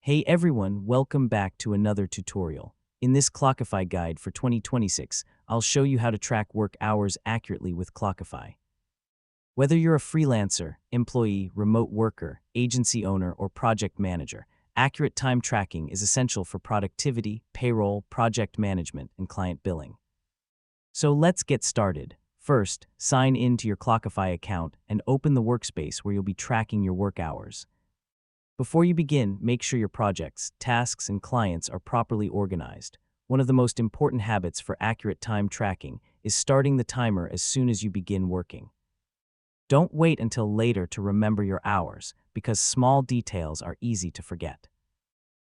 Hey everyone, welcome back to another tutorial. In this Clockify guide for 2026, I'll show you how to track work hours accurately with Clockify. Whether you're a freelancer, employee, remote worker, agency owner, or project manager, accurate time tracking is essential for productivity, payroll, project management, and client billing. So let's get started. First, sign in to your Clockify account and open the workspace where you'll be tracking your work hours. Before you begin, make sure your projects, tasks, and clients are properly organized. One of the most important habits for accurate time tracking is starting the timer as soon as you begin working. Don't wait until later to remember your hours, because small details are easy to forget.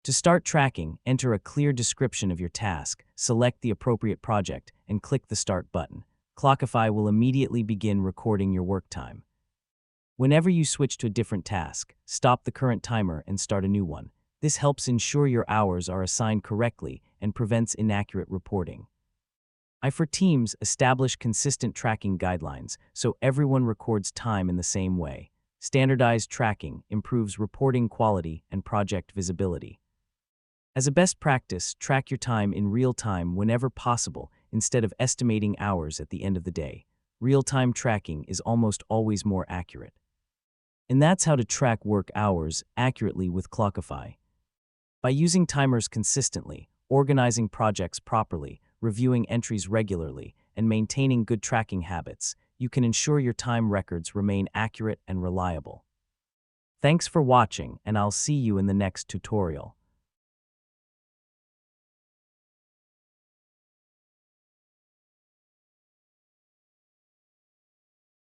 To start tracking, enter a clear description of your task, select the appropriate project, and click the Start button. Clockify will immediately begin recording your work time. Whenever you switch to a different task, stop the current timer and start a new one. This helps ensure your hours are assigned correctly and prevents inaccurate reporting. For teams, establish consistent tracking guidelines so everyone records time in the same way. Standardized tracking improves reporting quality and project visibility. As a best practice, track your time in real time whenever possible instead of estimating hours at the end of the day. Real-time tracking is almost always more accurate. And that's how to track work hours accurately with Clockify. By using timers consistently, organizing projects properly, reviewing entries regularly, and maintaining good tracking habits, you can ensure your time records remain accurate and reliable. Thanks for watching, and I'll see you in the next tutorial.